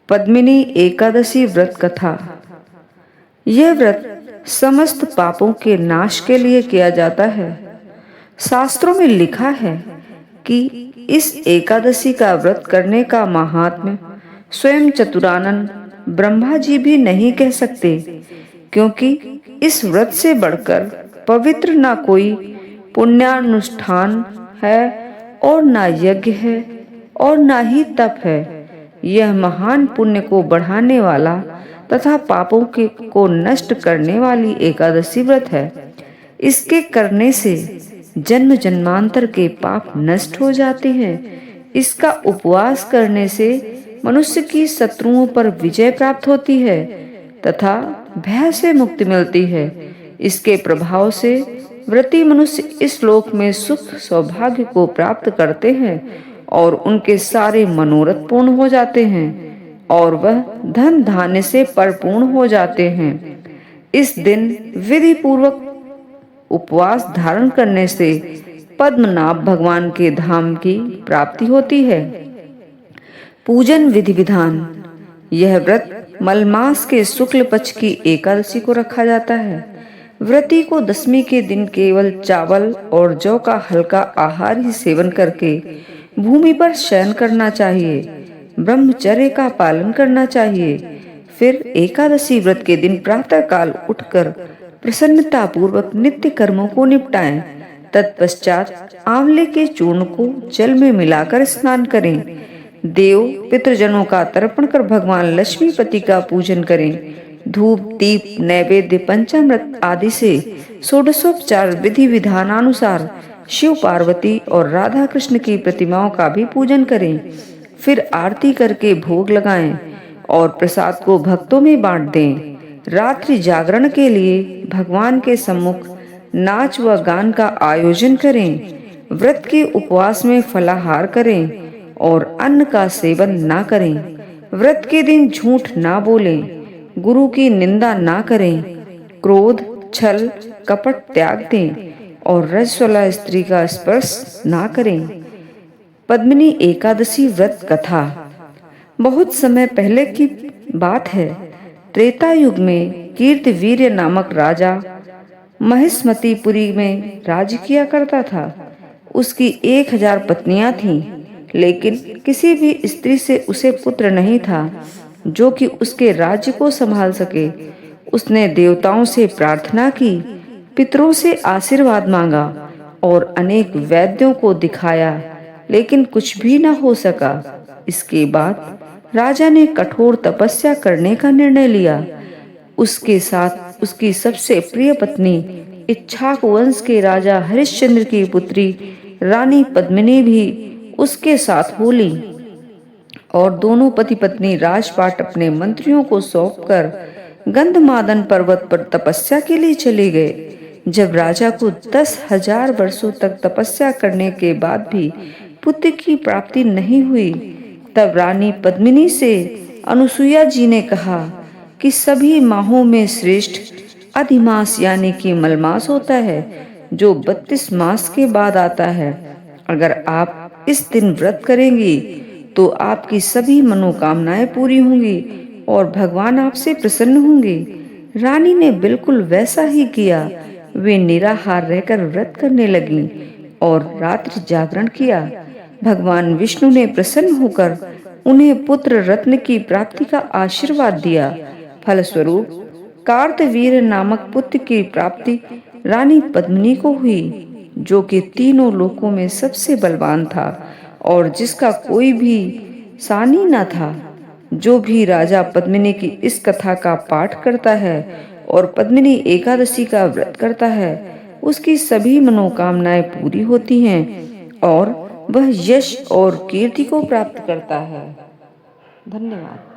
पद्मिनी एकादशी व्रत कथा। यह व्रत समस्त पापों के नाश के लिए किया जाता है। शास्त्रों में लिखा है कि इस एकादशी का व्रत करने का महात्म्य स्वयं चतुरानन ब्रह्मा जी भी नहीं कह सकते, क्योंकि इस व्रत से बढ़कर पवित्र ना कोई पुण्यानुष्ठान है और ना यज्ञ है और ना ही तप है। यह महान पुण्य को बढ़ाने वाला तथा पापों को नष्ट करने वाली एकादशी व्रत है। इसके करने से जन्म जन्मांतर के पाप नष्ट हो जाते हैं। इसका उपवास करने से मनुष्य की शत्रुओं पर विजय प्राप्त होती है तथा भय से मुक्ति मिलती है। इसके प्रभाव से व्रती मनुष्य इस लोक में सुख सौभाग्य को प्राप्त करते हैं और उनके सारे मनोरथ पूर्ण हो जाते हैं और वह धन धान्य से परिपूर्ण हो जाते हैं। इस दिन विधि पूर्वक उपवास धारण करने से पद्मनाभ भगवान के धाम की प्राप्ति होती है। पूजन विधि विधान। यह व्रत मलमास के शुक्ल पक्ष की एकादशी को रखा जाता है। व्रती को दशमी के दिन केवल चावल और जौ का हल्का आहार ही सेवन करके भूमि पर शयन करना चाहिए। ब्रह्मचर्य का पालन करना चाहिए। फिर एकादशी व्रत के दिन प्रातः काल उठकर प्रसन्नता पूर्वक नित्य कर्मों को निपटाएं। तत्पश्चात आंवले के चूर्ण को जल में मिलाकर स्नान करें। देव पितृजनों का तर्पण कर भगवान लक्ष्मीपति का पूजन करें। धूप दीप नैवेद्य पंचामृत आदि से षोडशोपचार विधि विधानानुसार शिव पार्वती और राधा कृष्ण की प्रतिमाओं का भी पूजन करें। फिर आरती करके भोग लगाएं और प्रसाद को भक्तों में बांट दें। रात्रि जागरण के लिए भगवान के सम्मुख नाच व गान का आयोजन करें। व्रत के उपवास में फलाहार करें और अन्न का सेवन ना करें। व्रत के दिन झूठ ना बोलें, गुरु की निंदा ना करें, क्रोध छल कपट त्याग दें और रजस्वला स्त्री का स्पर्श ना करें। पद्मिनी एकादशी व्रत कथा। बहुत समय पहले की बात है। त्रेता युग में कीर्तिवीर्य नामक राजा महिष्मतीपुरी में राज्य किया करता था। उसकी 1000 पत्नियां थीं, लेकिन किसी भी स्त्री से उसे पुत्र नहीं था जो कि उसके राज्य को संभाल सके। उसने देवताओं से प्रार्थना की, पितरों से आशीर्वाद मांगा और अनेक वैद्यों को दिखाया, लेकिन कुछ भी न हो सका। इसके बाद राजा ने कठोर तपस्या करने का निर्णय लिया। उसके साथ उसकी सबसे प्रिय पत्नी इक्ष्वाकु वंश के राजा हरिश्चंद्र की पुत्री रानी पद्मिनी भी उसके साथ हो ली और दोनों पति पत्नी राजपाट अपने मंत्रियों को सौंपकर गंधमादन पर्वत पर तपस्या के लिए चले गए। जब राजा को 10,000 वर्षों तक तपस्या करने के बाद भी पुत्र की प्राप्ति नहीं हुई, तब रानी पद्मिनी से अनुसुईया जी ने कहा कि सभी माहों में श्रेष्ठ अधिमास यानी कि मलमास होता है, जो 32 मास के बाद आता है। अगर आप इस दिन व्रत करेंगी तो आपकी सभी मनोकामनाएं पूरी होंगी और भगवान आपसे प्रसन्न होंगे। रानी ने बिल्कुल वैसा ही किया। वे निराहार रहकर व्रत करने लगीं और रात्रि जागरण किया। भगवान विष्णु ने प्रसन्न होकर उन्हें पुत्र रत्न की प्राप्ति का आशीर्वाद दिया। फलस्वरूप कार्तवीर्य नामक पुत्र की प्राप्ति रानी पद्मिनी को हुई, जो कि तीनों लोकों में सबसे बलवान था और जिसका कोई भी सानी न था। जो भी राजा पद्मिनी की इस कथा का पाठ करता है और पद्मिनी एकादशी का व्रत करता है, उसकी सभी मनोकामनाएं पूरी होती हैं और वह यश और कीर्ति को प्राप्त करता है। धन्यवाद।